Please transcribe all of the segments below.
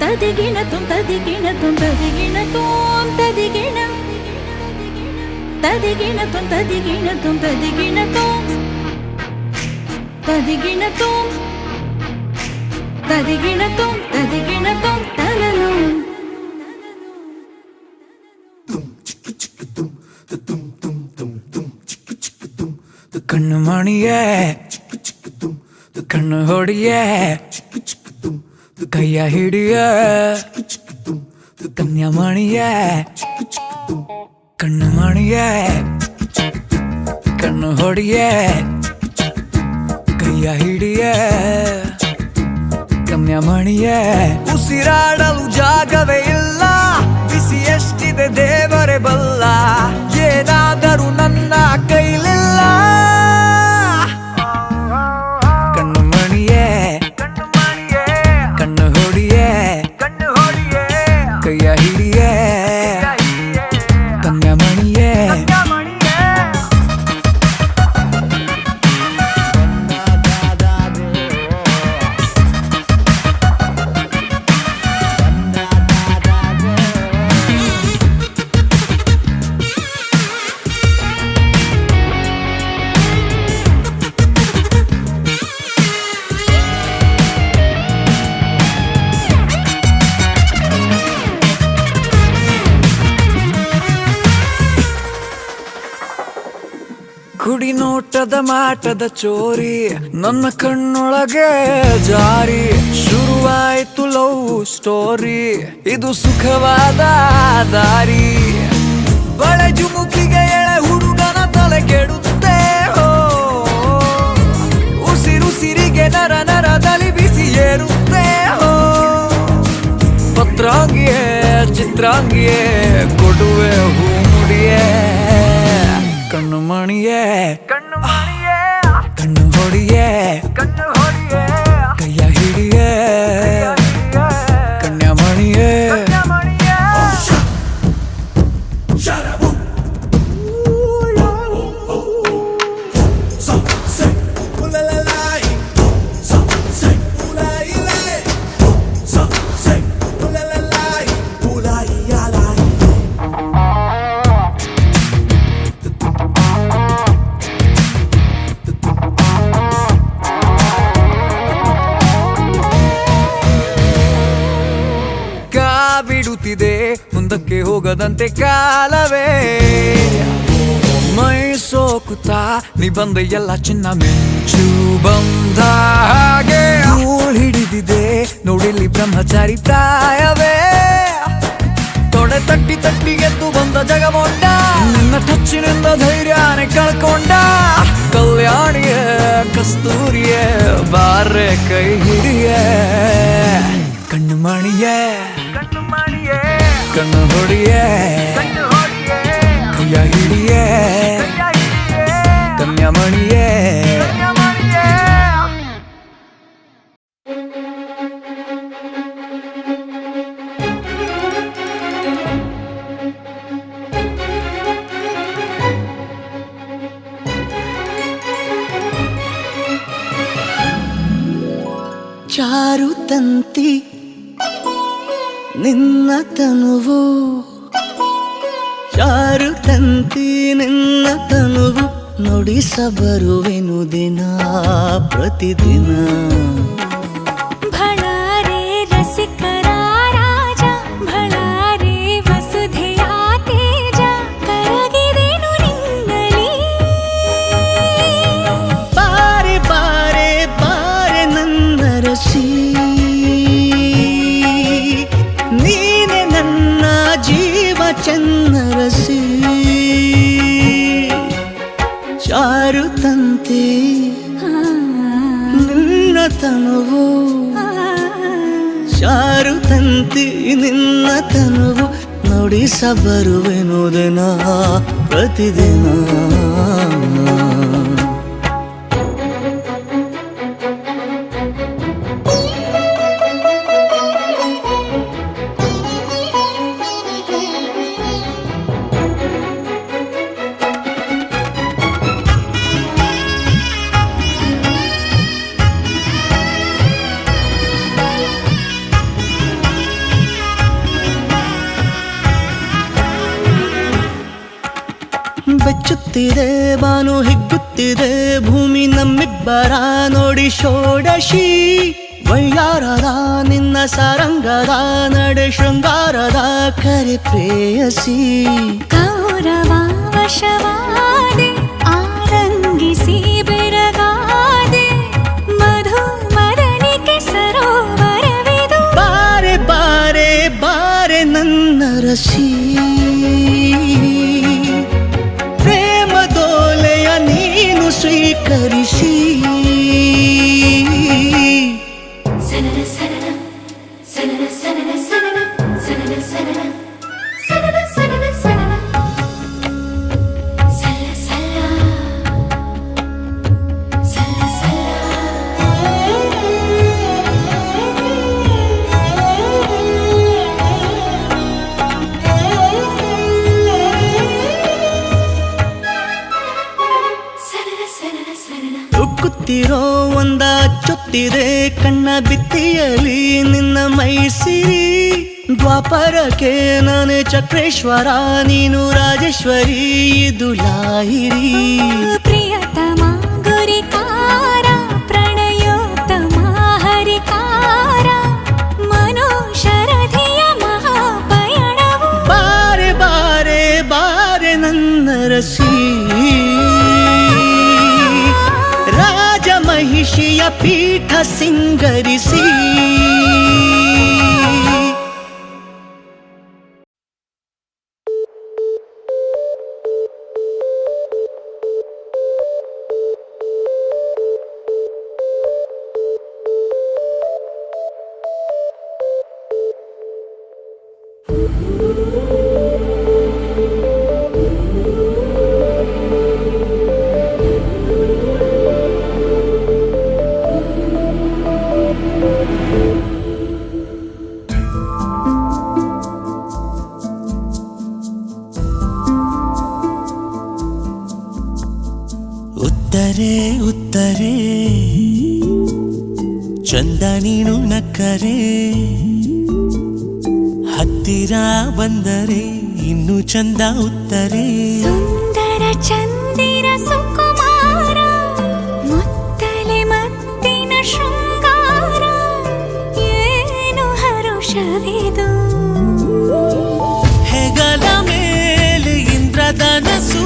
ತದಿಗಿಣತುಂ ತದಿಗಿಣತುಂ ತದಿಗಿಣತುಂ ತದಿಗಿಣಂ ತದಿಗಿಣತುಂ ತದಿಗಿಣತುಂ ತದಿಗಿಣತುಂ ತದಿಗಿಣತುಂ ತದಿಗಿಣತುಂ ತದಿಗಿಣತುಂ ತಲಲುಂ ಕಣ್ಣು ಮಣಿಯೇ ಕಣ್ಣು ಹೊಡಿಯೇ ಕೈಯ ಹಿಡಿಯ ಕನ್ಯಾಮಣಿಯೇ ಕಣ್ಣು ಮಣಿಯೇ ಕಣ್ಣು ಹೊಡಿಯೇ ಕೈಯ ಹಿಡಿಯೇ ಕನ್ಯಾಮಣಿಯೇ ಉಸಿರಾಡಲು ಜಾಗವೇ ಇಲ್ಲ ಬಿಸಿ ಎಷ್ಟಿದೆ ದೇವರೇ ಬಲ್ಲ ಏನಾದರೂ ನನ್ನ ಕೈಲಿಲ್ಲ ಕಣ್ಣು ಮಣಿಯೇ ಕಣ್ಣು ಹೊಡಿಯೇ ಕೈಯ ಹಿಡಿಯೇ ಕನ್ಯಾಮಣಿಯೇ ಕುಡಿ ನೋಟದ ಮಾಟದ ಚೋರಿ ನನ್ನ ಕಣ್ಣೊಳಗೆ ಜಾರಿ ಶುರುವಾಯ್ತು ಲವ್ ಸ್ಟೋರಿ ಇದು ಸುಖವಾದ ದಾರಿ ಬಳೆ ಜುಮುಕಿಗೆ ಎಳೆ ಹುಡುಗನ ತಲೆ ಕೆಡುತ್ತೆ ಹೋ ಉಸಿರುಸಿರಿಗೆ ನರ ನರದಲ್ಲಿ ಬಿಸಿ ಏರುತ್ತೆ ಹೋ ಪತ್ರಾಂಗಿಯೇ ಚಿತ್ರಾಂಗಿಯೇ ಕೊಡುವೆ ಹೂ ಮುಡಿಯೇ ಕಣ್ಣು ಮಣಿಯೇ ಕಣ್ಣು ಹೊಡಿಯೇ ಕೈಯ ಹಿಡಿಯೇ ಕನ್ಯಾಮಣಿಯೇ ಬಿಡುತ್ತಿದೆ ಮುಂದಕ್ಕೆ ಹೋಗದಂತೆ ಕಾಲವೇ ಮೈ ಸೋಕುತ್ತಾ ನೀ ಬಂದ ಎಲ್ಲ ಚಿನ್ನ ಮಿಂಚು ಬಂದ ಹಾಗೆ ಧೂಳ್ ಹಿಡಿದಿದೆ ನೋಡಿಲ್ಲಿ ಬ್ರಹ್ಮಚಾರಿ ಪ್ರಾಯವೇ ತೊಡೆ ತಟ್ಟಿ ತಟ್ಟಿ ಎದ್ದು ಬಂದ ಜಗಮೊಂಡ ನಿನ್ನ ಟಚ್ಚಿನಿಂದ ಧೈರ್ಯನೇ ಕಳ್ಕೊಂಡ ಕಲ್ಯಾಣಿಯೇ ಕಸ್ತೂರಿಯೇ ಬಾರೆ ಕೈ ಹಿಡಿಯೇ ಕಣ್ಣು ಮಣಿಯೇ ಕಣ್ಣು ಹೊಡಿಯೇ ಕೈಯ ಹಿಡಿಯೇ ಕನ್ಯಾಮಣಿಯೇ ಚಾರುತಂತಿ ನಿನ್ನ ತನುವು ಚಾರುತಂತಿ ನಿನ್ನ ತನುವು ನುಡಿಸಬರುವೆನು ದಿನ ಪ್ರತಿದಿನ ಭಳಾರೆ ರಸಿಕರ ರಾಜ ಭಳಾರೆ ವಸುಧೆಯ ತೇಜ ಕರಗಿದೆನು ನಿನ್ನಲಿ ಬಾರೆ ಬಾರೆ ಬಾರೆ ನನ್ನ ರಸಿ ನೀನೆ ನನ್ನ ಜೀವ ಚನ್ನರಸಿ ಚಾರುತಂತೆ ನಿನ್ನ ತನುವು ಚಾರುತಂತೆ ನಿನ್ನ ತನುವು ನುಡಿಸಬರುವೆನು ದಿನ ಪ್ರತಿದಿನ ಮಿನುಗುತ್ತಿದೆ ಬಾನು ಹಿಗ್ಗುತ್ತಿದೆ ಭೂಮಿ ನಮ್ಮಿಬ್ಬರ ನೋಡಿ ಷೋಡಶಿ ವೈಯಾರದ ನಿನ್ನ ಸಾರಂಗದ ನಡೆ ಶೃಂಗಾರದ ಕರೆ ಪ್ರೇಯಸಿ ಕೌರವ ವಶವಾದೆ ಆರಂಗಿಸಿ ಬೆರಗಾದೆ ಮಧು ಮದನಿಕೆ ಸರೋವರವಿದು ಬಾರೆ ಬಾರೆ ಬಾರೆ ನನ್ನ ರಸಿ ಪ್ರೇಮ ದೋಲೆಯ ನೀನು ಸ್ವೀಕರಿಸಿ ಸನನ ಸನನ ಸನನ ಸನನ ಸನನ ಸನನ ಸನನ ಸನನ ಸನನ ಸನನ ಸಲ್ಲ ಸಲ್ಲ ಸಲ್ಲ ಸನನ ಸನನ ಸನನ ಉಕ್ಕುತ್ತಿರೋ ಒಂದ ಚೊತ್ತಿದೆ ಕಣ್ಣ ಬಿತ್ತಿಯಲಿ ನಿನ್ನ ಮೈಸಿರಿ ದ್ವಾಪರಕ್ಕೆ ನಾನೇ ಚಕ್ರೇಶ್ವರ ನೀನು ರಾಜೇಶ್ವರಿ ಇದು ಲಾಹಿರಿ ಪ್ರಿಯತಮ ಗುರಿಕಾರ ಪ್ರಣಯೋತ್ತಮ ಹರಿಕಾರ ಮನೋಶರಧಿಯ ಮಹಾಪಯಣವು ಬಾರೆ ಬಾರೆ ಬಾರೆ ನನ್ನ ರಸಿ ರಾಜ ಮಹಿಷಿಯ ಪೀಠ ಸಿಂಗರಿಸಿ ಉತ್ತರೆ ಉತ್ತರೆ ಚಂದ ನೀನು ನಕ್ಕರೆ ಹತ್ತಿರ ಬಂದರೆ ಇನ್ನು ಚಂದ ಉತ್ತರೆ ಸುಂದರ ಚಂದಿರ ಸುಕುಮಾರ ಮುತ್ತಲೆ ಮತ್ತಿನ ಶೃಂಗಾರ ಏನು ಹರುಷವಿದು ಹೆಗಲ ಮೇಲೆ ಇಂದ್ರಧನಸು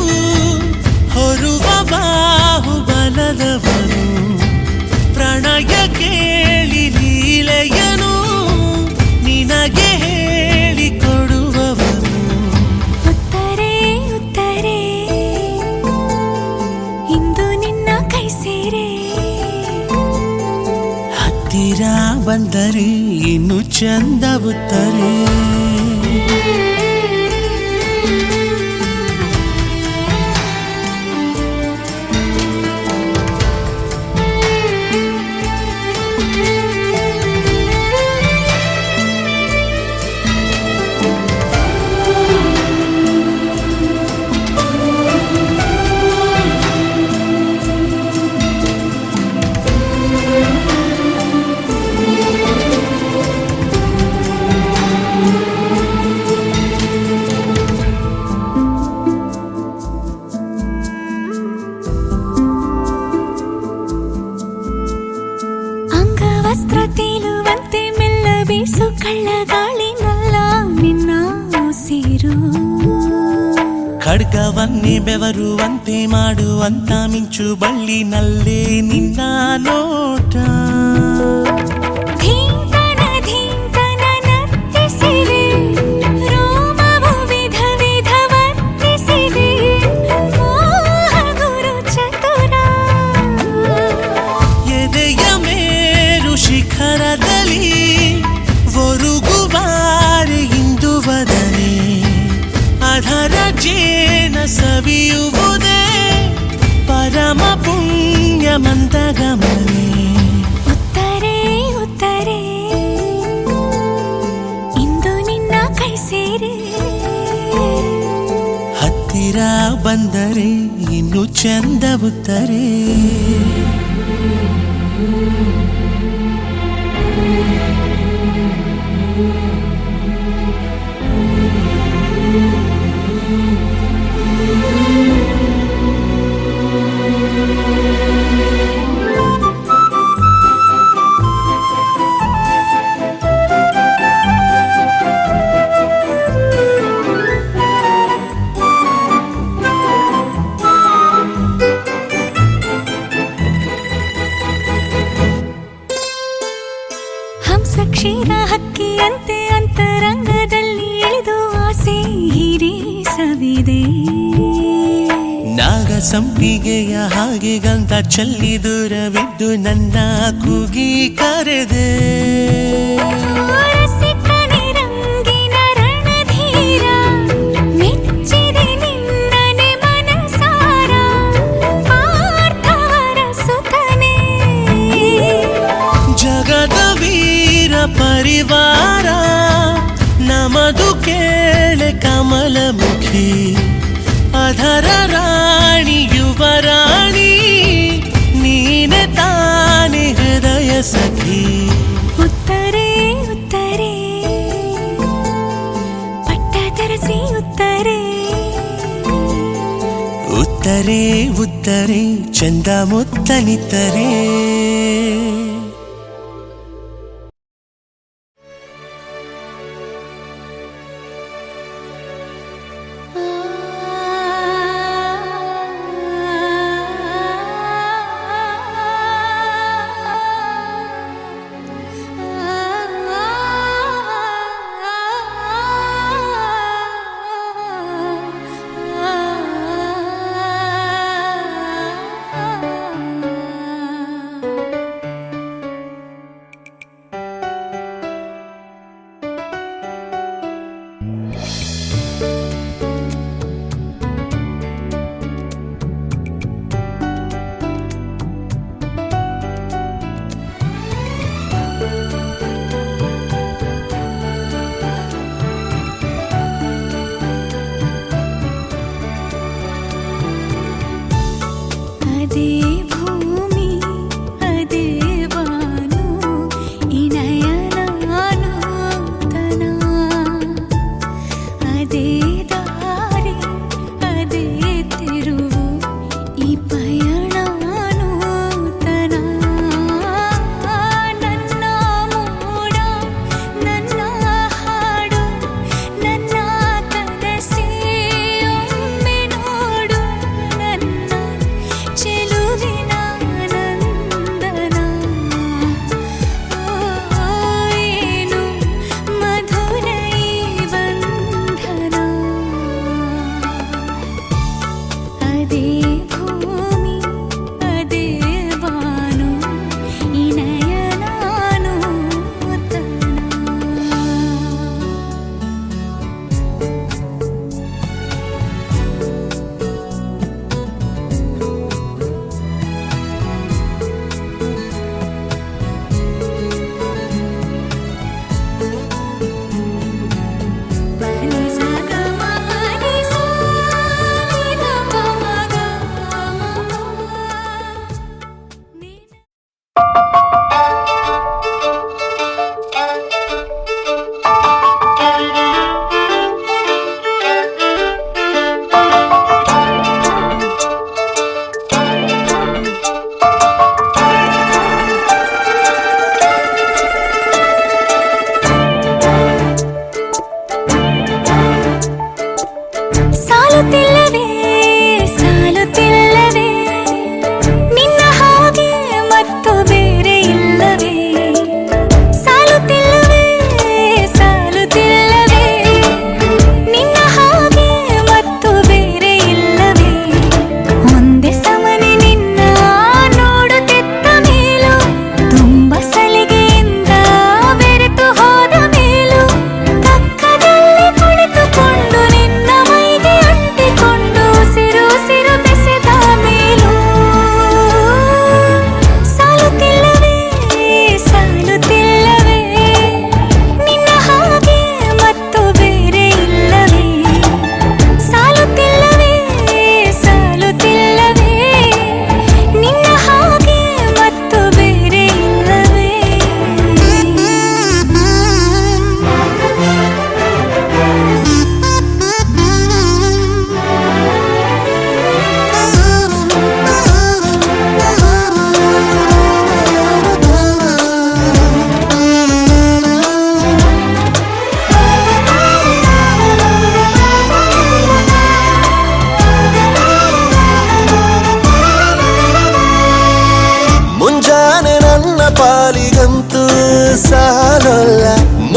ಹೊರುವ ಬಾಹುಬಲದವನು ಪ್ರಣಯ ಕೇಳಿ ಲೀಲೆಯನು ನಿನಗೆ ಹೇಳಿಕೊಡುವವನು ಉತ್ತರೆ ಉತ್ತರೆ ಇಂದು ನಿನ್ನ ಕೈ ಸೇರೆ ಹತ್ತಿರ ಬಂದರೆ ಇನ್ನು ಚಂದ ಉತ್ತರೆ ಅಂಗವಸ್ತ್ರ ತೇಲುವಂತೆ ಮೆಲ್ಲ ಬೀಸು ಕಳ್ಳಗಾಳಿನಲ್ಲ ನಿನ್ನ ಉಸಿರು ಖಡ್ಗವನ್ನೇ ಬೆವರುವಂತೆ ಮಾಡುವಂತ ಮಿಂಚು ಬಳ್ಳಿನಲ್ಲೇ ನಿನ್ನ ನೋಟ ಧೀಂತನ ಧೀಂತನ ನರ್ತಿಸಿವೆ ರೋಮವು ವಿಧ ವಿಧ ವರ್ತಿಸಿವೆ ಮೋಹ ಗುರು ಚತುರ ಎದೆಯ ಮೇರು ಶಿಖರದಲ್ಲಿ ಒರುಗುವಾರೆ ಇಂದು ವದನೆ ಅಧರ ಜೇನ ಸವಿಯುವುದೇ ಪರಮ ಪುಣ್ಯ ಮಂದಗಮನೆ ಉತ್ತರೆ ಉತ್ತರೆ ಇಂದು ನಿನ್ನ ಕೈ ಸೇರೆ ಹತ್ತಿರ ಬಂದರೆ ಇನ್ನು ಚಂದ ಉತ್ತರೆ ಕ್ಷೀರ ಹಕ್ಕಿಯಂತೆ ಅಂತರಂಗದಲ್ಲಿ ಇಳಿದು ಆಸೆ ಹೀರಿಸವಿದೆ. ನಾಗ ಸಂಪಿಗೆಯ ಹಾಗೆ ಗಂಧ ಚೆಲ್ಲಿ ದೂರವಿದ್ದು ನನ್ನ ಕೂಗಿ ಕರೆದೆ. ರಸಿಕನೇ ರಂಗಿನ ರಣಧೀರ, ಮೆಚ್ಚಿದೆ ನಿನ್ನನೆ ಮನಸಾರ, ಪಾರ್ಥವರ ಸುತನೇ. ಜಗದ ವೀರ ಪರಿವಾರ ನಮದು ಕೇಳೆ ಕಮಲಮುಖಿ, ಅಧರ ರಾಣಿ ಯುವರಾಣಿ ನೀನೆ ತಾನೆ ಹೃದಯ ಸಖಿ. ಉತ್ತರೇ ಉತ್ತರೇ ಪಟ್ಟ ತರಸಿ ಉತ್ತರೇ, ಉತ್ತರೇ ಉತ್ತರೇ ಚಂದ ಮುತ್ತಲಿತ್ತರೇ.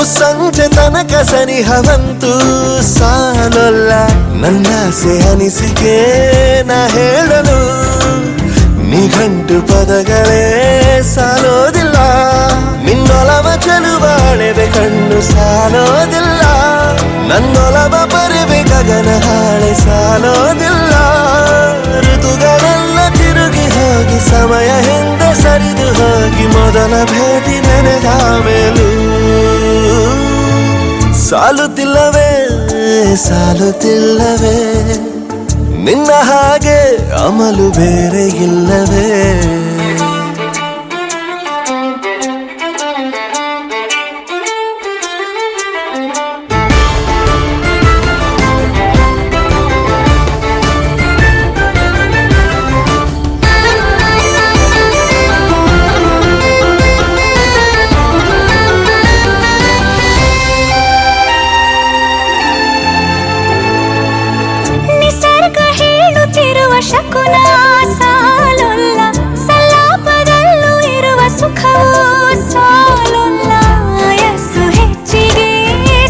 ಸಂಜೆ ತನಕ ಸನಿಹವಂತೂ ಸಾಲೊಲ್ಲ ನನ್ನಾಸೆ ಅನಿಸಿಕೆ ನಾ ಹೇಳಲು ನಿಘಂಟು ಪದಗಳೇ ಸಾಲೋದಿಲ್ಲ ನಿನ್ನೊಲವ ಚೆಲುವಾಳೆವೆ ಕಣ್ಣು ಸಾಲೋದಿಲ್ಲ ನನ್ನೊಲವ ಬರೆವೆ ಗಗನ ಹಾಳೆ ಸಾಲೋದಿಲ್ಲ ಋತುಗಳೆಲ್ಲ ತಿರುಗಿ ಹೋಗಿ ಸಮಯ ಹಿಂದೆ ಸರಿದು ಹೋಗಿ ಮೊದಲ ಭೇಟಿ ನೆನೆದ ಮೇಲೂ ಸಾಲುತ್ತಿಲ್ಲವೇ ಸಾಲುತ್ತಿಲ್ಲವೇ ನಿನ್ನ ಹಾಗೆ ಅಮಲು ಬೇರೆ ಇಲ್ಲವೇ ಶಕುನ ಸಾಲೊಲ್ಲ ಸಲಾಪದಲ್ಲೂ ಇರುವ ಸುಖವೂ ಸಾಲೊಲ್ಲ ಯಸ್ಸು ಹೆಚ್ಚಿಗೆ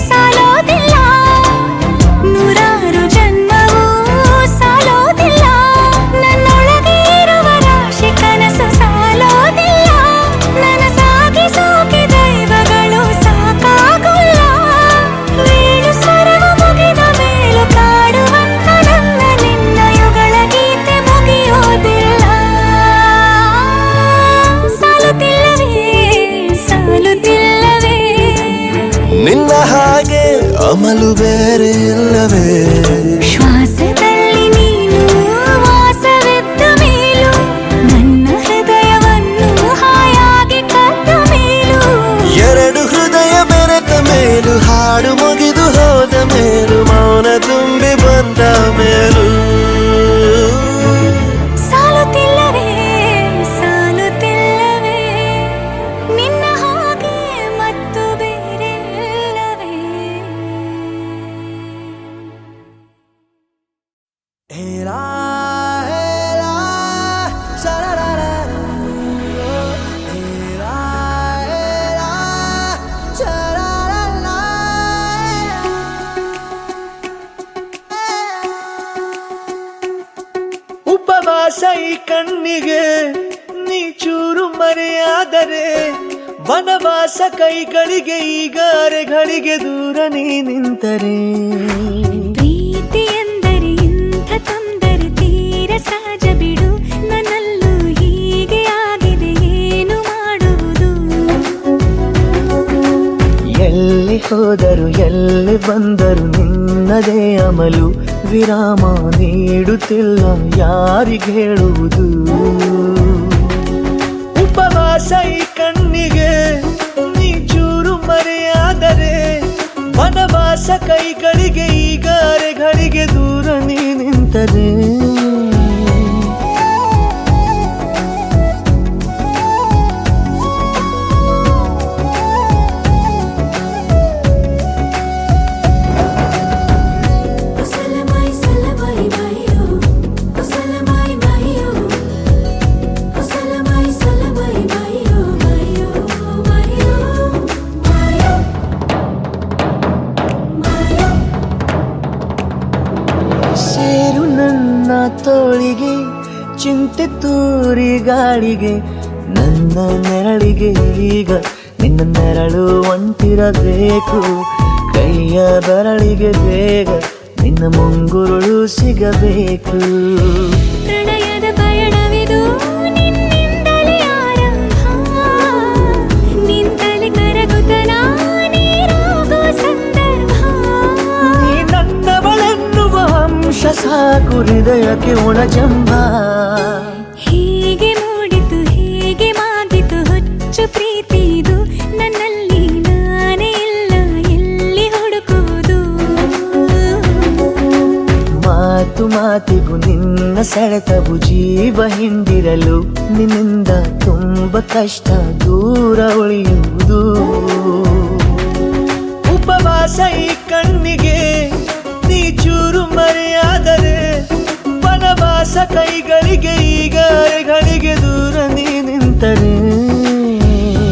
ಸಾಲೋದಿಲ್ಲ ನೂರಾರು ಜನ್ಮವೂ ಸಾಲೋದಿಲ್ಲ ನನ್ನೊಳಗೆ ಇರುವ ರಾಶಿ ಕನಸು ಸಾಲೋದಿಲ್ಲ ನನಸಾಗಿ ಸೋಕಿ ದೈವಗಳು ಸಾಕಾಗುಲ್ಲ ವೇಣು ಸ್ವರವ ಮುಗಿದ ಮೇಲೂ ಕಾಡುವಂತ ನನ್ನ ನಿನ್ನ ಯುಗಳ ಗೀತೆ ಮುಗಿಯೋದಿಲ್ಲ ಸಾಲುತ್ತಿಲ್ಲವೇ ಸಾಲುತ್ತಿಲ್ಲವೇ ನಿನ್ನ ಹಾಗೆ ಅಮಲು ಬೇರೆ ಇಲ್ಲವೇ ಶ್ವಾಸದಲ್ಲಿ ನೀನು ವಾಸವಿದ್ದ ಮೇಲೂ ನನ್ನ ಹೃದಯವನ್ನು ಹಾಯಾಗಿ ಕದ್ದ ಮೇಲೂ ಎರಡು ಹೃದಯ ಬೆರೆತ ಮೇಲೂ ಹಾಡು ಮುಗಿದು ಹೋದ ಮೇಲೂ ಮೌನ ತುಂಬಿ ಬಂದ ಮೇಲೂ ಸಾಲುತ್ತಿಲ್ಲವೇ ಸಾಲುತ್ತಿಲ್ಲವೇ ನಿನ್ನ ಹಾಗೆ ಮತ್ತು ಬೇರೆ ಇಲ್ಲವೇ ಹೇರಾ ಹೇರಾ ಶರರರ ಹೇರಾ ಹೇರಾ ಶರರರ ಉಪವಾಸ ಈ ಕಣ್ಣಿಗೆ ನೀ ಚೂರು ಮರೆಯಾದರೆ ವನವಾಸ ಕೈಗಳಿಗೆ ಈಗ ಅರೆಗಳಿಗೆ ದೂರ ನೀ ನಿಂತರೆ ಪ್ರೀತಿ ಎಂದರೆ ಇಂಥ ತೊಂದರೆ ತೀರ ಸಹಜ ಬಿಡು ನನ್ನಲ್ಲೂ ಹೀಗೆ ಆಗಿದೆ ಏನು ಮಾಡುವುದು ಎಲ್ಲಿ ಹೋದರು ಎಲ್ಲಿ ಬಂದರು ನಿನ್ನದೇ ಅಮಲು ವಿರಾಮ ನೀಡುತ್ತಿಲ್ಲ ಯಾರಿಗೆ ಹೇಳುವುದು ಉಪವಾಸ ಈ ಕಣ್ಣಿಗೆ ನೀ ಚೂರು ಮರೆಯಾದರೆ ವನವಾಸ ಕೈಗಳಿಗೆ ಈಗ ಅರೆಗಳಿಗೆ ದೂರ ನೀ ನಿಂತರೆ ಸೇರು ನನ್ನ ತೋಳಿಗೆ ಚಿಂತೆ ತೂರಿ ಗಾಳಿಗೆ ನನ್ನ ನೆರಳಿಗೆ ಈಗ ನಿನ್ನ ನೆರಳು ಒಂಟಿರಬೇಕು ಕೈಯ ಬೆರಳಿಗೆ ಬೇಗ ನಿನ್ನ ಮುಂಗುರುಳು ಸಿಗಬೇಕು ಪ್ರಣಯದ ಪಯಣವಿದು ನಿನ್ನಿಂದಲೇ ಆರಂಭ ನಿಂತಲೇ ಕರಗುತ್ತ ನೀರಾಗೋ ಸಂದರ್ಭ ನೀ ನನ್ನವಳೆನ್ನುವ ಅಂಶ ಸಾಕು ಹೃದಯಕ್ಕೆ ಒಣಜಂಬ ಹೀಗೆ ಮೂಡಿತು ಹೀಗೆ ಮಾಗಿತು ಹುಚ್ಚು ಪ್ರೀತಿ ಇದು ನನ್ನಲ್ಲಿ ನಾನೇ ಇಲ್ಲ ಎಲ್ಲಿ ಹುಡುಕುವುದು ಮಾತು ಮಾತಿಗೂ ನಿನ್ನ ಸೆಳೆತವು ಜೀವ ಹಿಂದಿರಲು ನಿನ್ನಿಂದ ತುಂಬ ಕಷ್ಟ ದೂರ ಉಳಿಯುವುದು ಉಪವಾಸ ಈ ಕಣ್ಣಿಗೆ ನೀ ಚೂರು ಮರೆಯಾದರೆ ವನವಾಸ ಕೈಗಳಿಗೆ ಈಗ ಅರೆಗಳಿಗೆ ದೂರ ನೀ ನಿಂತರೆ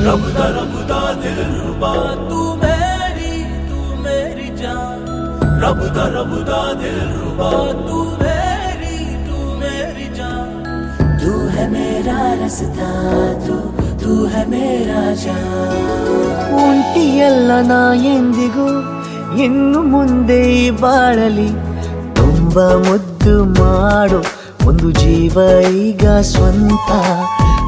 रबदा दिल रुबा तू मैं रबुदा दिलरुबा तू मेरी जान तू है मेरा रास्ता तू है मेरा जान ಒಂಟಿಯಲ್ಲ ನಾ ಎಂದಿಗೂ ಇನ್ನು ಮುಂದೆ ಈ ಬಾಳಲಿ ತುಂಬ ಮುದ್ದು ಮಾಡು ಒಂದು ಜೀವ ಈಗ ಸ್ವಂತ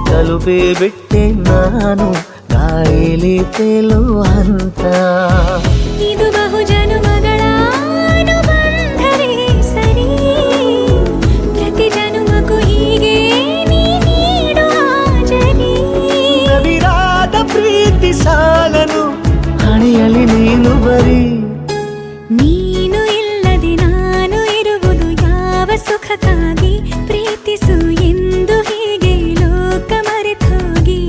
ತಲುಪೇ ಬಿಟ್ಟೆ ನಾನು ಗಾಳಿಲಿ ತೇಲುವ ಹಂತ ಇದು ಬಹು ಜನುಮಗಳ ಅನುಬಂಧವೇ ಸರಿ ಪ್ರತಿ ಜನುಮಕ್ಕೂ ಹೀಗೆ ನೀ ನೀಡು ಹಾಜರಿ ನವಿರಾದ ಪ್ರೀತಿ ಸಾಲನು ಹಣೆಯಲ್ಲಿ ನೀನು ಬರೀ ನೀನು ಇಲ್ಲದೆ ನಾನು ಇರುವುದು ಯಾವ ಸುಖಕ್ಕಾಗಿ ಪ್ರೀತಿಸು ಎಂದು ಹೀಗೆ ಲೋಕ ಮರೆತೋಗಿ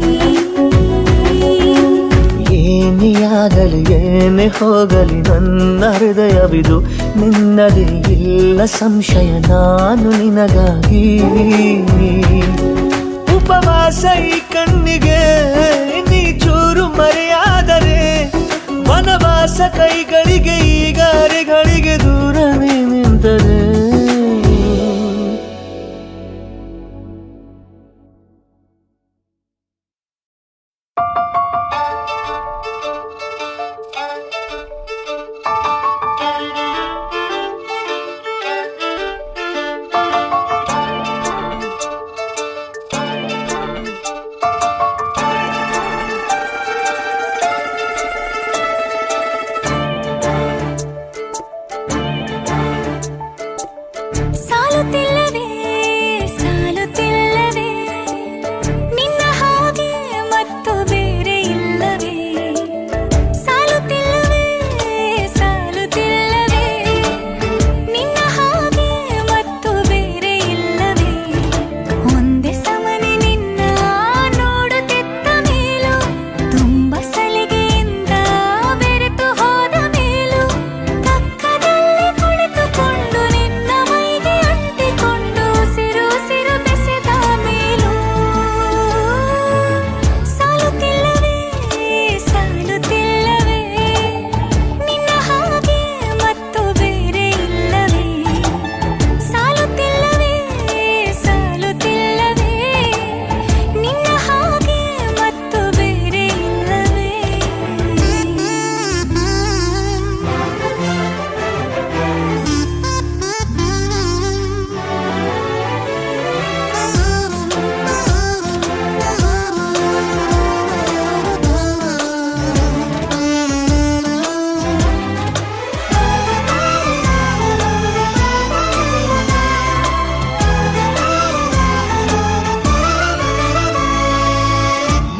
ಏನೇ ಆಗಲಿ ಏನೇ ಹೋಗಲಿ ನನ್ನ ಹೃದಯವಿದು ನಿನ್ನದೇ ಇಲ್ಲ ಸಂಶಯ ನಾನು ನಿನಗಾಗಿ ಉಪವಾಸ ಈ ಕಣ್ಣಿಗೆ ನೀ ಚೂರು ಮರೆಯಾದರೆ ವನವಾಸ ಕೈಗಳಿಗೆ ಈಗ ಅರೆಗಳಿಗೆ ದೂರವೇ ನಿಂತರೆ ಸಾಲುತ್ತಿಲ್ಲವೇ ಸಾಲುತ್ತಿಲ್ಲವೇ ನಿನ್ನ ಹಾಗೆ ಮತ್ತು ಬೇರೆ ಇಲ್ಲವೇ ಸಾಲುತ್ತಿಲ್ಲವೇ ಸಾಲುತ್ತಿಲ್ಲವೇ ನಿನ್ನ ಹಾಗೆ ಮತ್ತು ಬೇರೆ ಇಲ್ಲವೇ ಒಂದೇ ಸಮನೆ ನಿನ್ನ ನೋಡುತ್ತಿದ್ದ ಮೇಲೂ ತುಂಬ ಸಲಿಗೆಯಿಂದ ಬೆರೆತು ಹೋದ ಮೇಲೂ ಪಕ್ಕದಲ್ಲಿ ಕುಳಿತುಕೊಂಡು ನಿನ್ನ ಮೈಗೆ ಅಂಟಿಕೊಂಡು ಸಿರು ಸಿರು ಬೆಸೆದ ಮೇಲೂ ಸಾಲುತ್ತಿಲ್ಲವೇ ಸಾಲುತ್ತಿಲ್ಲವೇ ನಿನ್ನ ಹಾಗೆ ಮತ್ತು ಬೇರೆ ಇಲ್ಲವೇ ಸಾಲುತ್ತಿಲ್ಲವೇ ಸಾಲುತ್ತಿಲ್ಲವೇ ನಿನ್ನ ಹಾಗೆ ಮತ್ತು ಬೇರೆ ಇಲ್ಲವೇ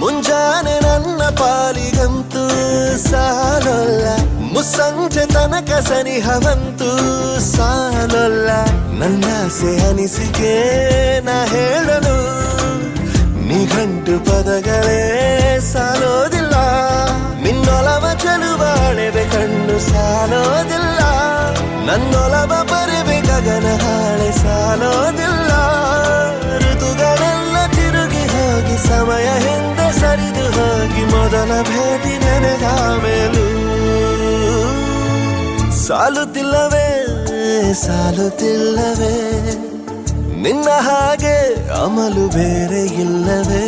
ಮುಂಜಾನೆ ನನ್ನ ಪಾಲಿಗಂತೂ ಸಾಲೊಲ್ಲ ಮುಸ್ಸಂಜೆ ತನಕ ಸನಿಹವಂತೂ ಸಾಲೊಲ್ಲ ನನ್ನಾಸೆ ಅನಿಸಿಕೆ ನಾ ಹೇಳಲು ನಿಘಂಟು ಪದಗಳೇ ಸಾಲೋದಿಲ್ಲ ನಿನ್ನೊಲವ ಚೆಲುವಾಳೆವೆ ಕಣ್ಣು ಸಾಲೋದಿಲ್ಲ ನನ್ನೊಲವ ಬರೆವೆ ಗಗನ ಹಾಳೆ ಸಾಲೋದಿಲ್ಲ ಋತುಗಳೆಲ್ಲ ತಿರುಗಿ ಹೋಗಿ ಸಮಯ ಹಿಂದೆ ಸರಿದು ಹೋಗಿ ಮೊದಲ ಭೇಟಿ ನೆನೆದ ಮೇಲೂ ಸಾಲುತ್ತಿಲ್ಲವೇ ಸಾಲುತ್ತಿಲ್ಲವೇ ನಿನ್ನ ಹಾಗೆ ಅಮಲು ಬೇರೆ ಇಲ್ಲವೇ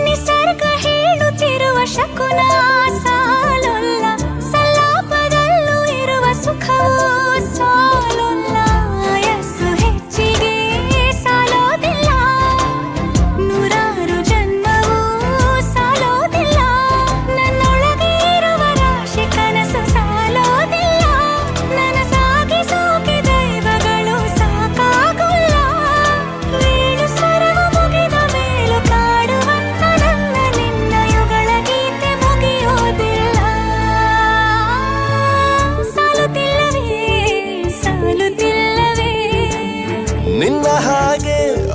ನಿಸರ್ಗ ಹೇಳುತ್ತಿರುವ ಶಕುನ ಸಾಲೊಲ್ಲ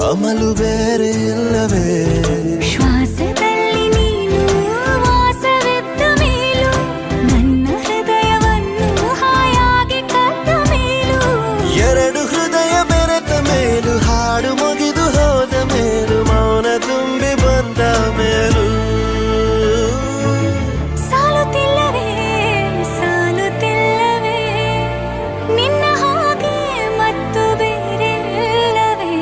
ಅಮಲು ಬೇರೆ ಇಲ್ಲವೇ ಶ್ವಾಸದಲ್ಲಿ ನೀನು ವಾಸವಿದ್ದ ಮೇಲೂ ನನ್ನ ಹೃದಯವನ್ನು ಹಾಯಾಗಿ ಕದ್ದ ಮೇಲೂ ಎರಡು ಹೃದಯ ಬೆರೆತ ಮೇಲು ಹಾಡು ಮುಗಿದು ಹೋದ ಮೇಲು ಮೌನ ತುಂಬಿ ಬಂದ ಮೇಲು ಸಾಲುತ್ತಿಲ್ಲವೇ ಸಾಲುತ್ತಿಲ್ಲವೇ ನಿನ್ನ ಹಾಗೆ ಮತ್ತು ಬೇರೆ ಇಲ್ಲವೇ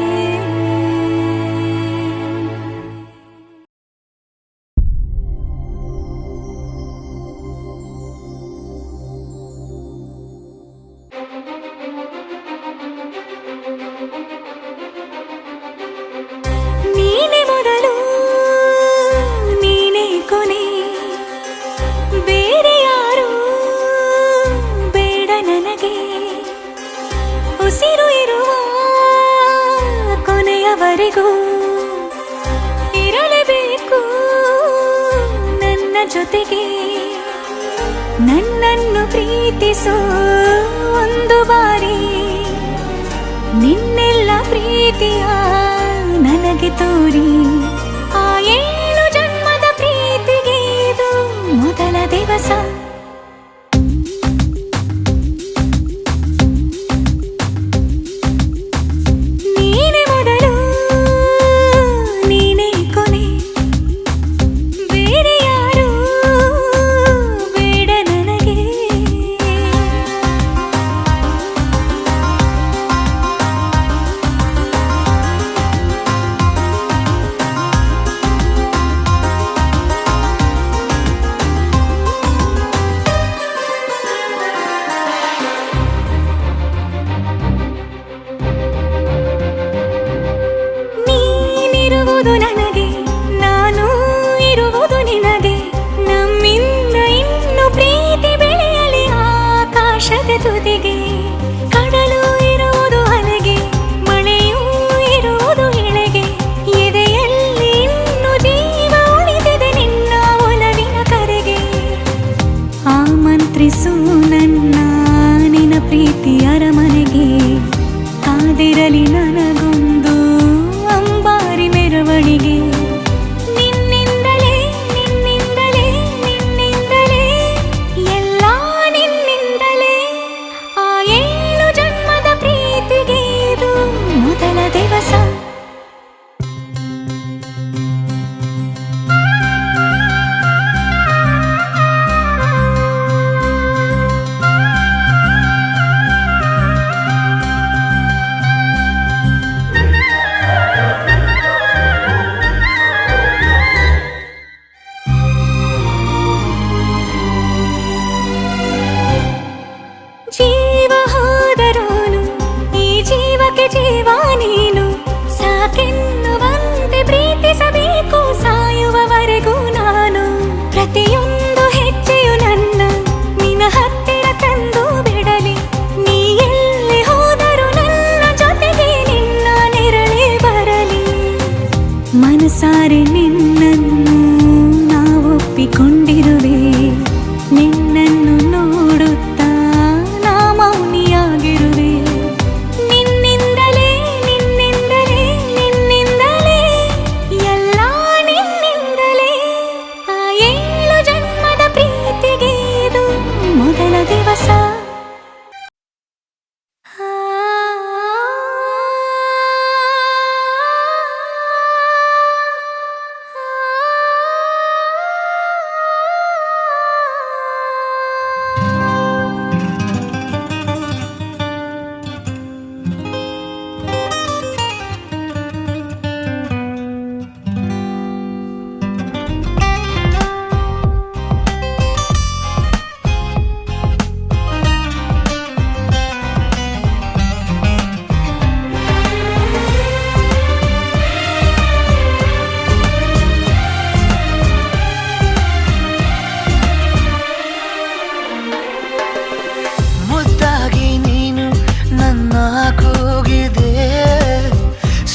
ನೀನೆ ಮೊದಲು ನೀನೆ ಕೊನೆ ಬೇರೆ ಯಾರು ಬೇಡ ನನಗೆ ಉಸಿರು ಇರುವ ಕೊನೆಯವರೆಗೂ ಇರಲೇಬೇಕು ನನ್ನ ಜೊತೆಗೆ ನನ್ನನ್ನು ಪ್ರೀತಿಸೋ ಒಂದು ಬಾರಿ ನಿನ್ನೆಲ್ಲ ಪ್ರೀತಿಯ ನನಗೆ ತೋರಿ ಆ 7 ಜನ್ಮದ ಪ್ರೀತಿಗೆ ಇದು ಮೊದಲ ದಿವಸ ನೀನೆ ಮೊದಲು ನೀನೆ ಕೊನೆ ಬೇರೆ ಯಾರು ಬೇಡ ನನಗೆ ನೀನಿರುವುದು ನನಗೆ ನಾನು ಇರುವುದು ನಿನಗೆ ನಮ್ಮಿಂದ ಇನ್ನು ಪ್ರೀತಿ ಬೆಳೆಯಲಿ ಆಕಾಶದ ತುದಿಗೆ ಕಡಲು ಇರುವುದು ಅಲೆಗೆ ಮಳೆಯೂ ಇರುವುದು ಇಳೆಗೆ ಎದೆಯಲ್ಲಿ ಇನ್ನು ಜೀವ ಉಳಿದಿದೆ ನಿನ್ನ ಒಲವಿನ ಕರೆಗೆ ಆಮಂತ್ರಿಸು ನನ್ನ ನಿನ್ನ ಪ್ರೀತಿ ಅರಮನೆಗೆ ಕಾದಿರಲಿ ನನಗೊಂದು ಅಂಬಾರಿ ಮೆರವಣಿಗೆ ನಿನ್ನಿಂದಲೇ ನಿನ್ನಿಂದಲೇ ನಿನ್ನಿಂದಲೇ ಎಲ್ಲ ನಿನ್ನಿಂದಲೇ ಆ 7 ಜನ್ಮದ ಪ್ರೀತಿಗೆ ಇದು ಮೊದಲ ದಿವಸ ಜೀವ ಹೋದರೋನು ಈ ಜೀವಕ್ಕೆ ಜೀವ ನೀನು ಸಾಕೆನ್ನುವಂತೆ ಪ್ರೀತಿಸಬೇಕು ಸಾಯುವವರೆಗೂ ನಾನು ಪ್ರತಿಯೊಂದು ಹೆಜ್ಜೆಯು ನನ್ನ ನಿನ್ನ ಹತ್ತಿರ ತಂದು ಬಿಡಲಿ ನೀ ಎಲ್ಲಿ ಹೋದರೂ ನನ್ನ ಜೊತೆಗೆ ನಿನ್ನ ನೆರಳೇ ಬರಲಿ ಮನಸಾರೆ ನಿನ್ನನ್ನು ನಾವೊಪ್ಪಿಕೊಂಡಿರುವೆ ನಿನ್ನನ್ನು ನೋಡುತ್ತಾ ನಾ ಮೌನಿಯಾಗಿರುವೆ ನಿನ್ನಿಂದಲೇ ನಿನ್ನಿಂದಲೇ ನಿನ್ನಿಂದಲೇ ಎಲ್ಲ ನಿನ್ನಿಂದಲೇ ಆ 7 ಜನ್ಮದ ಪ್ರೀತಿಗೆ ಇದು ಮೊದಲ ದಿವಸ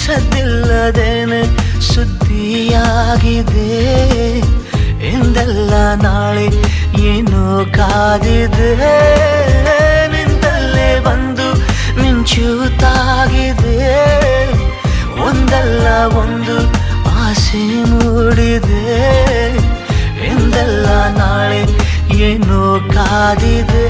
ಸದ್ದಿಲ್ಲದೇನೆ ಸುದ್ದಿಯಾಗಿದೆ ಎಂದೆಲ್ಲ ನಾಳೆ ಏನೋ ಕಾದಿದೆ ನಿಂತಲ್ಲೇ ಬಂದು ಮಿಂಚುತ್ತಾಗಿದೆ ಒಂದಲ್ಲ ಒಂದು ಆಸೆ ಮೂಡಿದೆ ಎಂದೆಲ್ಲ ನಾಳೆ ಏನೋ ಕಾದಿದೆ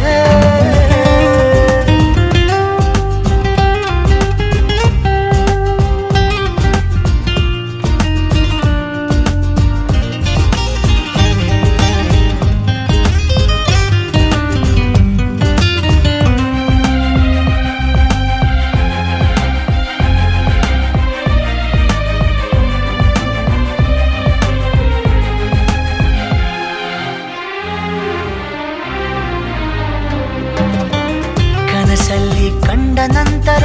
ಕನಸಲ್ಲಿ ಕಂಡ ನಂತರ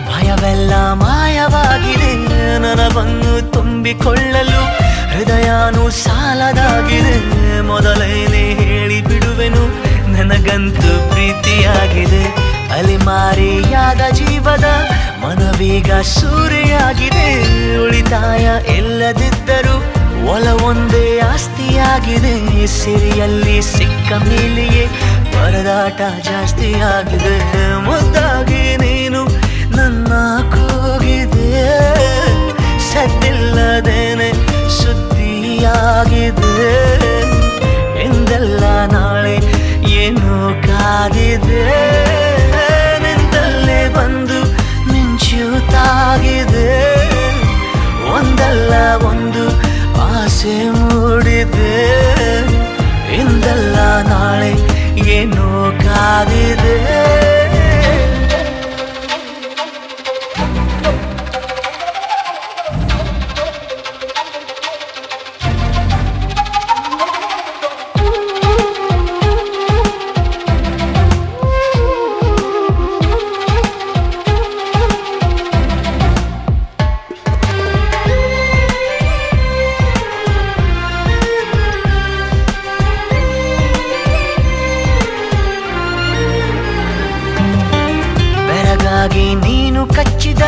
ಭಯವೆಲ್ಲ ಮಾಯವಾಗಿದೆ ನನವನ್ನು ತುಂಬಿಕೊಳ್ಳಲು ಹೃದಯನೂ ಸಾಲದಾಗಿದೆ ಮೊದಲೇನೆ ಹೇಳಿ ಬಿಡುವೆನು ನನಗಂತೂ ಪ್ರೀತಿಯಾಗಿದೆ ಅಲಿಮಾರಿಯಾದ ಜೀವದ ಮನವೀಗ ಸೂರೆಯಾಗಿದೆ ಉಳಿತಾಯ ಎಲ್ಲದಿದ್ದರೂ ಒಲವೊಂದೇ ಆಸ್ತಿಯಾಗಿದೆ ಸಿರಿಯಲ್ಲಿ ಸಿಕ್ಕ ಮೇಲೆಯೇ ಪರದಾಟ ಜಾಸ್ತಿಯಾಗಿದೆ ಮುದ್ದಾಗಿ ನೀನು ನನ್ನ ಕೂಗಿದೆ ಸದ್ದಿಲ್ಲದೇನೆ ಸುದ್ದಿಯಾಗಿದೆ ಎಂದೆಲ್ಲ ನಾಳೆ ಏನೋ ಕಾದಿದೆ ನಿಂತಲ್ಲೇ ಬಂದು ಮಿಂಚುತ್ತಾಗಿದೆ ಒಂದಲ್ಲ ಒಂದು ಆಸೆ ಮೂಡಿದೆ ಇಂದಲ್ಲ ನಾಳೆ ಏನೋ ಕಾದಿದೆ ನೀನು ಕಚ್ಚಿದ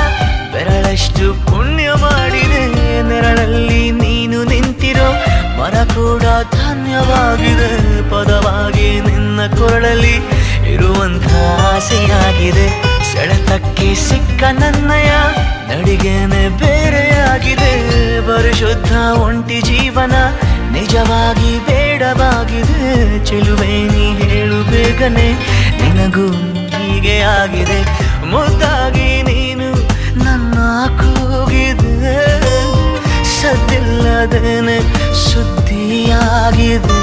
ಬೆರಳಷ್ಟು ಪುಣ್ಯ ಮಾಡಿದೆ ನೆರಳಲ್ಲಿ ನೀನು ನಿಂತಿರೋ ಮರ ಕೂಡ ಧನ್ಯವಾಗಿದೆ ಪದವಾಗಿ ನಿನ್ನ ಕೊರಳಲ್ಲಿ ಇರುವಂಥ ಆಸೆಯಾಗಿದೆ ಸೆಳೆತಕ್ಕೆ ಸಿಕ್ಕ ನನ್ನಯ ನಡಿಗೆನೆ ಬೇರೆಯಾಗಿದೆ ಪರಿಶುದ್ಧ ಒಂಟಿ ಜೀವನ ನಿಜವಾಗಿ ಬೇಡವಾಗಿದೆ ಚೆಲುವೆ ನೀ ಹೇಳು ಬೇಗನೆ ನಿನಗೂ ಹೀಗೆ ಆಗಿದೆ ಮುದ್ದಾಗಿ ನೀನು ನನ್ನ ಕೂಗಿದೆ ಸದ್ದಿಲ್ಲದೇನೆ ಸುದ್ದಿಯಾಗಿದೆ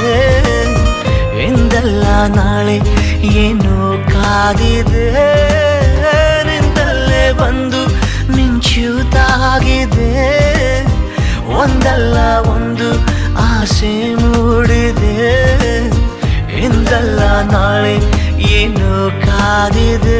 ಎಂದಲ್ಲ ನಾಳೆ ಏನೋ ಕಾದಿದೆ ನಿಂತಲ್ಲೇ ಬಂದು ಮಿಂಚುತ್ತಾಗಿದೆ ಒಂದಲ್ಲ ಒಂದು ಆಸೆ ಮೂಡಿದೆ ಎಂದಲ್ಲ ನಾಳೆ ಏನೋ ಕಾದಿದೆ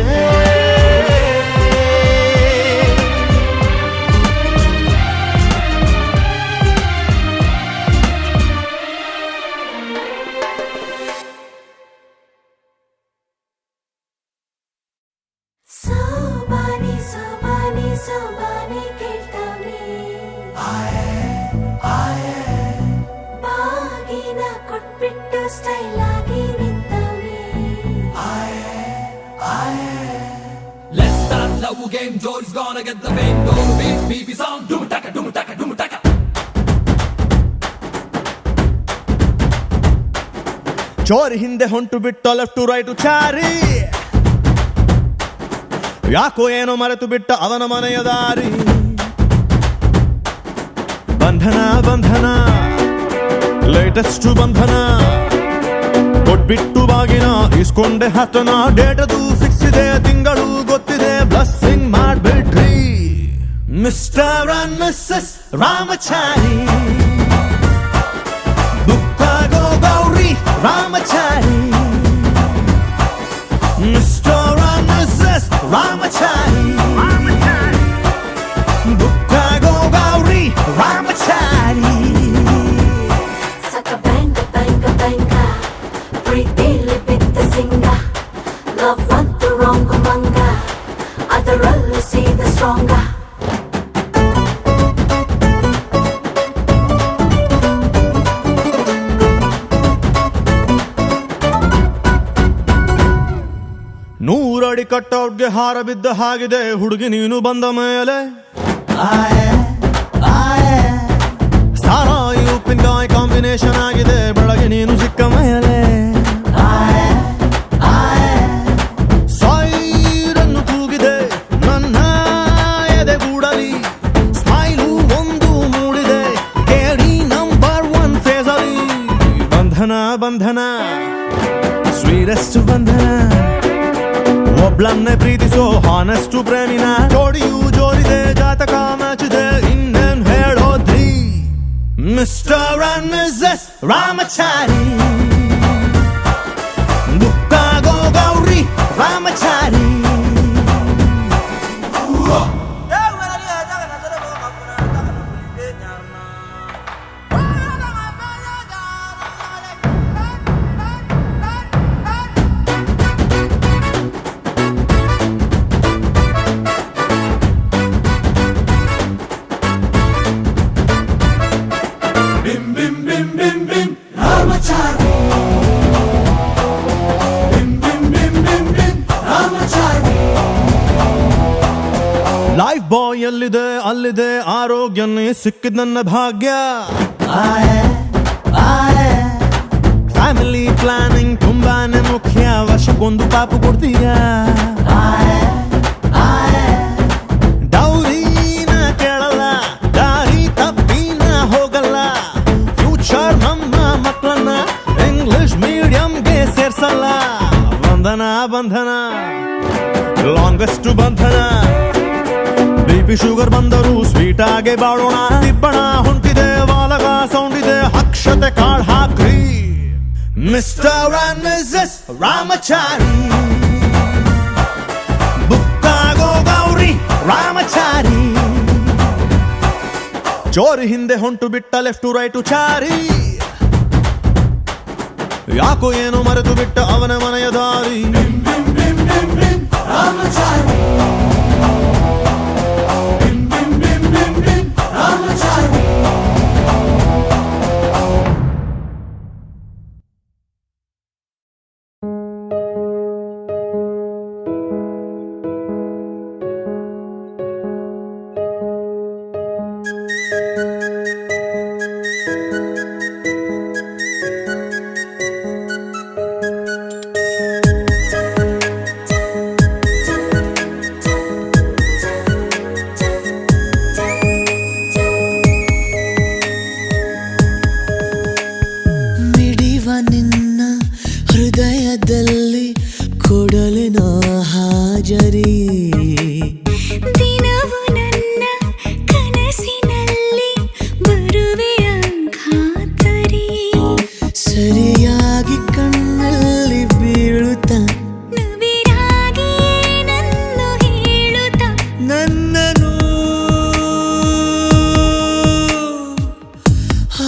ಸೋಬಾನೆ ಸೋಬಾನೆ ಸೋಬಾನೆ ಕೇಳ್ತಾನೆ ಬಾಗಿನ ಕೊಟ್ಬಿಟ್ಟು ಸ್ಟೈಲ್ ಆಗಿ ನಿಂತವನೆ Let's start love game, Jody's gonna get the fame. Go to beat, BB sound, doom taka, doom taka, doom taka. ಚೋರಿ ಹಿಂದೆ ಹೊಂಟು ಬಿಟ್ಟ ಲೆಫ್ಟ್ ಟು ರೈಟ್ ಚಾರಿ ಯಾಕೋ ಏನೋ ಮರೆತು ಬಿಟ್ಟ ಅವನ ಮನೆಯ ದಾರಿ ಬಂಧನ ಬಂಧನ ಲೇಟೆಸ್ಟ್ ಬಂಧನ ಕೊಟ್ಬಿಟ್ಟು ಬಾಗಿನ ಇಸ್ಕೊಂಡೆ ಹತ್ತನ ಡೇಟದು ಫಿಕ್ಸ್ ಇದೆ ತಿಂಗಳು ಗೊತ್ತಿದೆ ಬ್ಲಸ್ಸಿಂಗ್ ಮಾಡ್ಬಿಡ್ರಿ ಮಿಸ್ಟರ್ ಅಂಡ್ ಮಿಸ್ಸಸ್ ರಾಮಚಾರಿ ಬುಕ್ಕಾಗೋ Gowri Ramachari mister and missus Ramachari ಬುಕ್ಕಾಗೋ Gowri Ramachari Saka banga banga banga ಪ್ರೀತಿಲಿ ಬಿದ್ದ ಸಿಂಗ ಲವ್ ಅಂತ ರಾಂಗ್ ಮಂಗ ಅದರಲ್ಲೂ ಸೀದ ಸ್ಟ್ರಾಂಗ ನೂರಡಿ ಕಟ್ಔಟ್ಗೆ ಹಾರ ಬಿದ್ದ ಹಾಗಿದೆ ಹುಡುಗಿ ನೀನು ಬಂದ ಮೇಲೆ ಸಾರಾಯಿ ಉಪ್ಪಿನಕಾಯಿ ಕಾಂಬಿನೇಷನ್ ಆಗಿದೆ ಬೆಳಗ್ಗೆ ನೀನು ಸಿಕ್ಕ ಮೇಲೆ ಸೈರನ್ನು ಕೂಗಿದೆ ನನ್ನ ಎದೆಗೂಡಲಿ ಸ್ಮೈಲು ಒಂದು ಮೂಡಿದೆ ಕೇಳಿ ನಂಬರ್ 1 ಫೇಸಲ್ಲಿ ಬಂಧನ ಬಂಧನ ಸ್ವೀರೆಸ್ಟ್ ಬಂಧನ ಒಬ್ಳನ್ನೇ ಪ್ರೀತಿಸೋ ಹಾನೆಸ್ಟು ಪ್ರೇಮಿನ ಜೋಡಿಯು ಜೋರಿದೆ ಜಾತಕ ಮ್ಯಾಚಿದೆ ಇನ್ನೇನ್ ಹೇಳೋದ್ರಿ ಮಿಸ್ಟರ್ ಅಂಡ್ ಮಿಸಸ್ ರಾಮಚಾರಿ ಬುಕ್ಕಾಗೋ ಗೌರಿ ರಾಮಚಾರಿ ಲೈಫ್ ಬಾಯ್ ಎಲ್ಲಿದೆ ಅಲ್ಲಿದೆ ಆರೋಗ್ಯನೇ ಸಿಕ್ಕಿದ ನನ್ನ ಭಾಗ್ಯ ಫ್ಯಾಮಿಲಿ ಪ್ಲಾನಿಂಗ್ ತುಂಬಾನೇ ಮುಖ್ಯ ವರ್ಷಕ್ಕೊಂದು ಪಾಪು ಕೊಡ್ತೀಯ ಡೌರಿನ ಕೇಳಲ್ಲ ದಾರಿ ತಪ್ಪಿನ ಹೋಗಲ್ಲ ಫ್ಯೂಚರ್ ನಮ್ಮ ಮಕ್ಕಳನ್ನ ಇಂಗ್ಲಿಷ್ ಮೀಡಿಯಂಗೆ ಸೇರ್ಸಲ್ಲ ಬಂಧನ ಬಂಧನ ಲಾಂಗೆಸ್ಟ್ ಬಂಧನ ಬಿಪಿ ಶುಗರ್ ಬಂದರು ಸ್ವೀಟ್ ಆಗಿ ಬಾಳೋಣ ತಿಪ್ಪಣ ಹೊಂಟಿದೆ ವಾಲಗ ಸೌಂಡ್ ಇದೆ ಅಕ್ಷತೆ ಕಾಳ್ ಹಾಕ್ರಿ ಮಿಸ್ಟರ್ ಅಂಡ್ ಮಿಸಸ್ ರಾಮಚಾರಿ ಬುಕ್ಕಾಗೋ ಗೌರಿ ರಾಮಚಾರಿ ಚೋರಿ ಹಿಂದೆ ಹೊಂಟು ಬಿಟ್ಟ ಲೆಫ್ಟ್ ರೈಟು ಚಾರಿ ಯಾಕೋ ಏನು ಮರೆತು ಬಿಟ್ಟ ಅವನ ಮನೆಯ ದಾರಿ ರಾಮಚಾರಿ ಹೃದಯದಲ್ಲಿ ಕೊಡಲಿನ ಹಾಜರಿ ದಿನವು ನನ್ನ ಕನಸಿನಲ್ಲಿ ಬರುವೆಯ ಖಾತರಿ ಸರಿಯಾಗಿ ಕಣ್ಣಲ್ಲಿ ಬೀಳುತ್ತ ನವಿರಾಗಿ ನನ್ನು ಹೇಳುತ್ತ ನನ್ನನು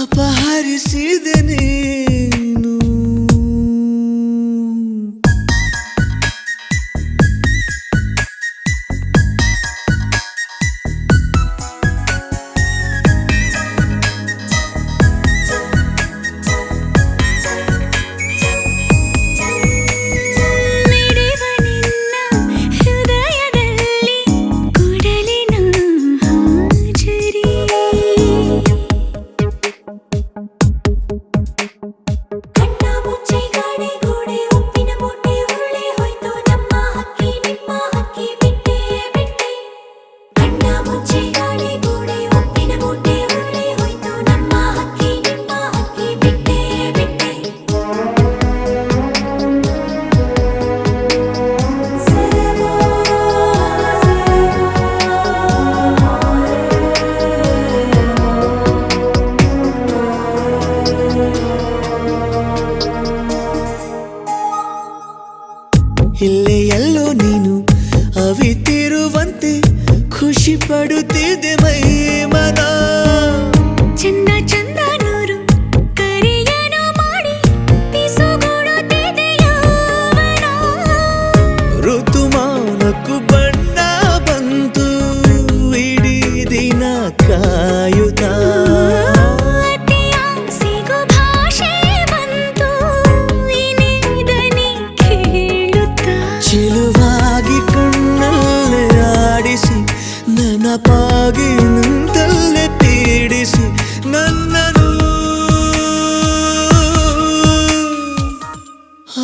ಅಪಹರಿಸಿದೆ ನೀನು ಇಲ್ಲೇ ಎಲ್ಲೋ ನೀನು ಅವಿತಿರುವಂತೆ ಖುಷಿ ಪಡುತ್ತಿದೆ ಮೈ ಮನ ಚಂದ ಚಂದ ನೂರು ಕರೆಯನು ಮಾಡಿ ಪಿಸುಗುಡುತ್ತಿದೆ ಯೌವನ ಋತುಮಾನಕ್ಕೂ ಬಣ್ಣ ಬಂತು ಇಡೀ ದಿನ ಕಾಯುತ್ತಾ ಅತಿಯಾಸೆಗೂ ಭಾಷೆ ಬಂತು ಇನಿದನಿ ಕೇಳುತ್ತಾ ಚೆಲುವಾಗಿ ಕಣ್ಣಲ್ಲೇ ಆಡಿಸಿ ನನ್ನ ಆಗಿ ನಿಂತಲ್ಲೇ ಪೀಡಿಸಿ ನನ್ನನು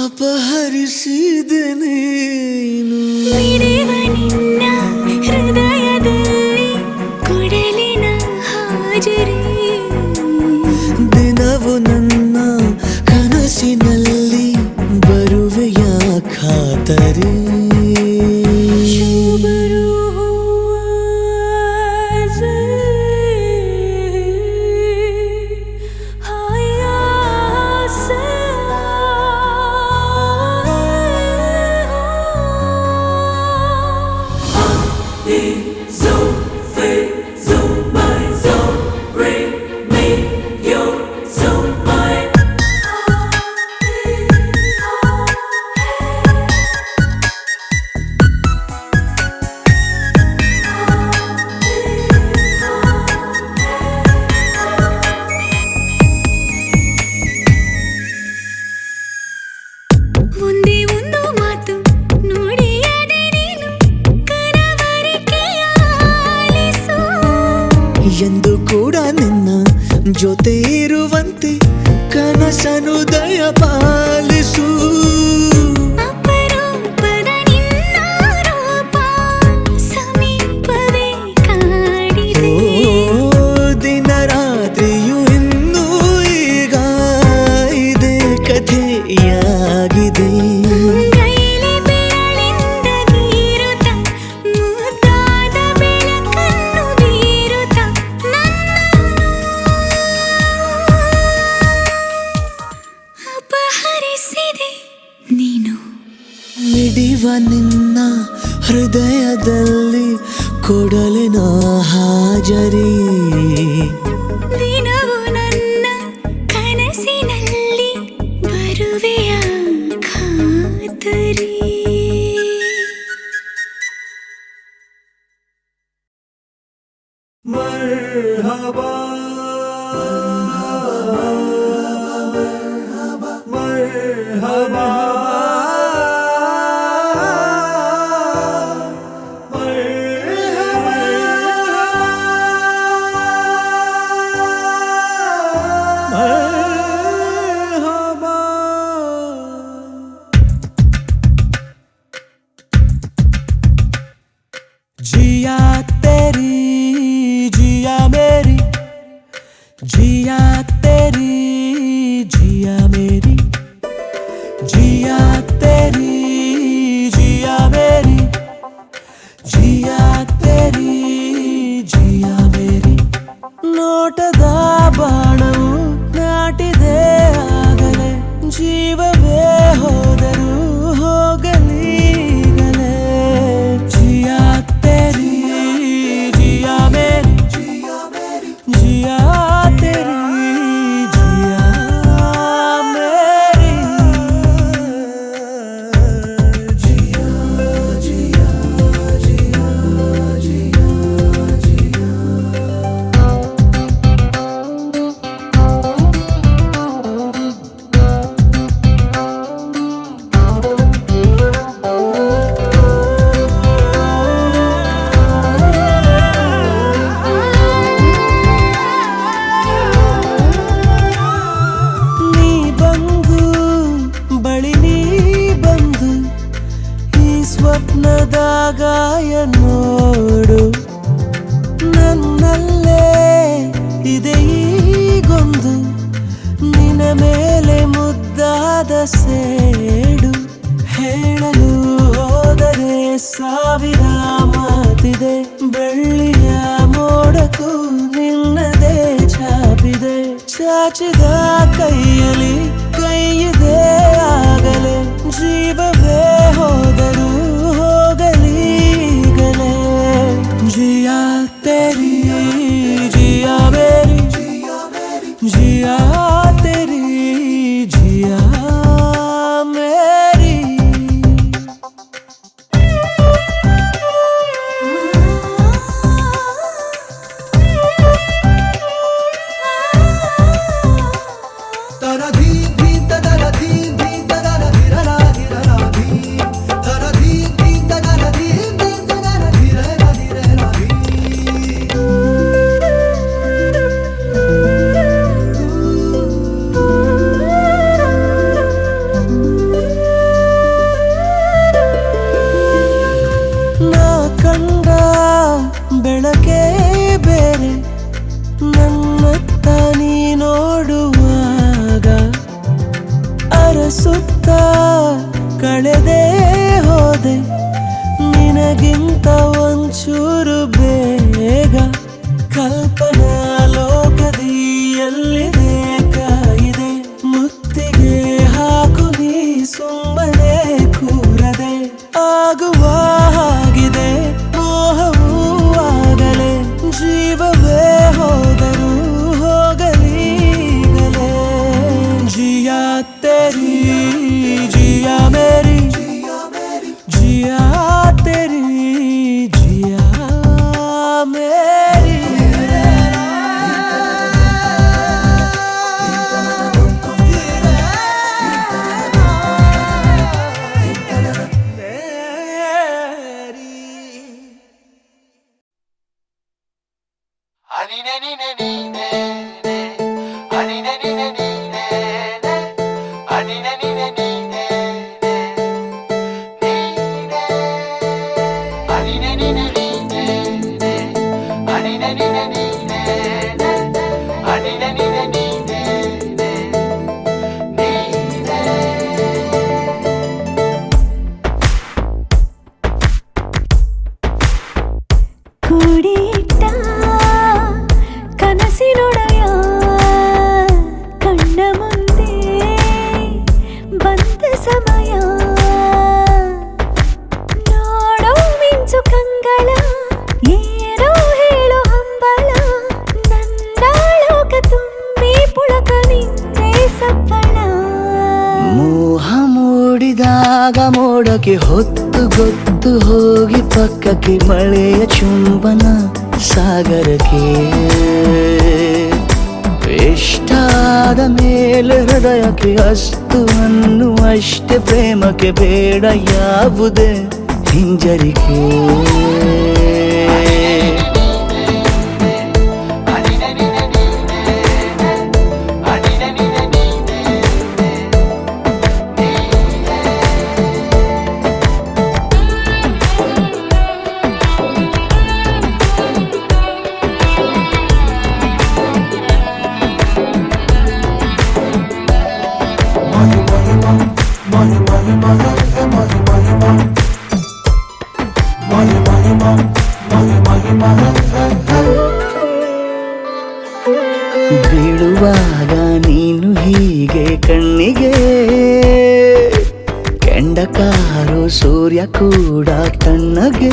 ಅಪಹರಿಸಿದೆ ನೀನು. ಮಿಡಿವ ನಿನ್ನ ಹೃದಯದಲ್ಲಿ ಕೊಡಲಿನ ಹಾಜರಿ, ದಿನವು ನನ್ನ ಕನಸಿನಲ್ಲಿ ಬರುವೆಯ ಖಾತರಿ. ಶುಭರು ಆಸೆ, ಆಯಾಸೆ. ಒಂದೇ ಒಂದು ಮಾತು ನುಡಿಯದೆ ನೀನು ಕನವರಿಕೆಯ ಆಲಿಸು. ಎಂದು ಕೂಡ ನಿನ್ನ ಜೊತೆ ಇರುವಂತೆ ಕನಸನು ದಯ ಪಾಲಿಸು. ಅಪರೂಪದ ನಿನ್ನ ರೂಪ ಸಮೀಪವೇ ಕಾಡಿದೆ. ದಿನ ರಾತ್ರಿಯು ಇನ್ನೂ ಈಗ ಇದೇ ಕಥೆಯಾಗಿದೆ. ಗೈಲಿ ಬೆರಳಿಂದ ಗೀರುತ್ತ ಮುದ್ದಾದ ಬೆಳಕನ್ನು ಬೀರುತ್ತ ನನ್ನನ್ನು ಅಪಹರಿಸಿದೆ ನೀನು. ಮಿಡಿವ ನಿನ್ನ ಹೃದಯದಲ್ಲಿ ಕೊಡಲಿನ ಹಾಜರಿ. ದಿನವು ನನ್ನ ಕನಸಿನಲ್ಲಿ ಬರುವೆಯ ಖಾತರಿ. जिया तेरी जिया मेरी, जिया तेरी जिया मेरी, जिया तेरी जिया मेरी, जिया तेरी जिया मेरी. ನೋಟದ ಬಾಣವು ನಾಟಿದೆ ಆಗಲೇ, ಜೀವವೇ ಹೋದರೂ ಹೋಗಲೀಗಲೇ. ಜಿಯಾ तेरी जिया मेरी, जिया तेरी जिया मेरी. जिया जिया जिया जिया जिया. ಸ್ವಪ್ನದ ಗಾಯ ನೋಡು, ನನ್ನಲ್ಲೇ ಇದೆ ಈಗೊಂದು ನಿನ್ನ ಮೇಲೆ ಮುದ್ದಾದ ಸೇಡು. ಹೇಳಲು ಹೋದರೆ ಸಾವಿರ ಮಾತಿದೆ, ಬೆಳ್ಳಿಯ ಮೋಡಕ್ಕೂ ನಿನ್ನದೇ ಛಾಪಿದೆ. ಚಾಚಿದ ಕೈಯಲ್ಲಿ ಕೈಯಿದೆ ಆಗಲೇ, ಜೀವವೇ ಹೋದರೂ ಹೋಗಲೀಗಲೇ. ಜಿಯಾ तेरी जिया मेरी, जिया तेरी जिया मेरी. तरा धी ಸುತ್ತ ಕಳೆದೇ ಹೋದೆ ನಿನಗಿಂತ ಒಂಚೂರು ಬೇಗ ಕಲ್ಪನಾ ಲೋಕದಿ ಎಲ್ಲಿದೆ ಕಾಯಿದೆ ಮುತ್ತಿಗೆ ಹಾಕು ನೀ ಸುಮ್ಮನೆ ಕೂರದೆ ಆಗುವ ಹಾಗಿದೆ ಮೋಹವೂ ಆಗಲೇ ಜೀವವೇ ಹೋದರೂ ಹೋಗಲೀಗಲೇ ಜಿಯಾ ತೆರಿ ಜಿಯಾ ಮೇರಿ ಜಿಯಾ ತೆರಿ ಜಿಯಾ ಮೇರಿ ಕೂಡಿಟ್ಟ ಕನಸಿನೊಡೆಯ ಕಣ್ಣ ಮುಂದೆ ಬಂದ ಸಮಯ ನೋಡೋ ಮಿಂಚು ಕಂಗಳ ಏನೋ ಹೇಳೋ ಹಂಬಲ ನನ್ನ ಲೋಕ ತುಂಬಿ ಪುಳಕ ನಿಂತೆ ಸಫಲ ಮೋಹ ಮೂಡಿದಾಗ ಮೋಡಕ್ಕೆ ಹೊತ್ತು ಗೊತ್ತು ಹೋಗಿ ಪಕ್ಕಕ್ಕೆ ಮಳೆಯ ಚುಂಬನ ಸಾಗರಕ್ಕೆ ಇಷ್ಟಾದ ಮೇಲೆ ಹೃದಯಕ್ಕೆ ಅಸ್ತು ಅನ್ನುವಷ್ಟೇ ಪ್ರೇಮಕ್ಕೆ ಬೇಡ ಯಾವುದೇ ಹಿಂಜರಿಕೆ ಬೀಳುವಾಗ ನೀನು ಹೀಗೆ ಕಣ್ಣಿಗೆ ಕೆಂಡಕಾರೋ ಸೂರ್ಯ ಕೂಡ ತಣ್ಣಗೆ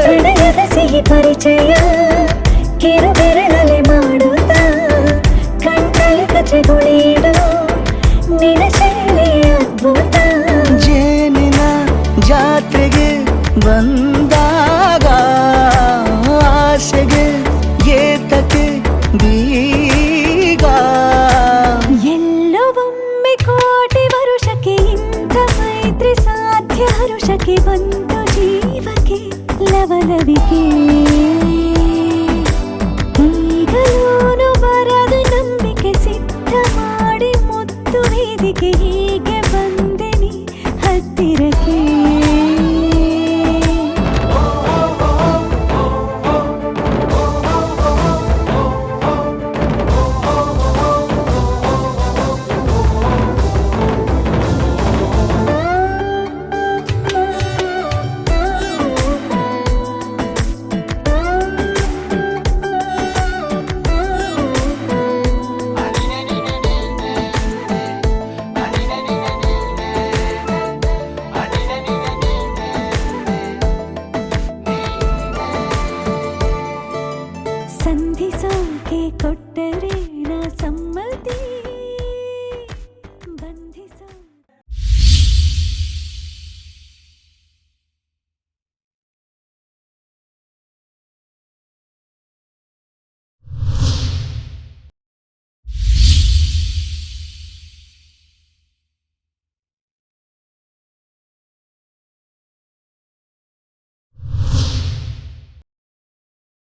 ಪ್ರಣಯದ ಸಿಹಿ ಪರಿಚಯ ಕಿರು ಬೆರಳಲ್ಲಿ ಮಾಡುತ್ತ ಕಣ್ಣಲ್ಲಿ ಕಚ್ಚೆಗುಳಿಡು ನಿನ ಶೈಲಿ ಅದ್ಭುತ ಜೇನಿನ ಜಾತ್ರೆಗೆ ಬಂದಾಗ ಆಸೆಗೆ ಏತಕ್ಕೆ ಬೀಗ ಎಲ್ಲೋ ಒಮ್ಮೆ ಕೋಟಿ ವರುಷಕ್ಕೆ ಇಂಥ ಮೈತ್ರಿ ಸಾಧ್ಯ ಹರುಷಕ್ಕೆ ಬಂತು ಜೀವಕ್ಕೆ ಲವಲವಿಕೆ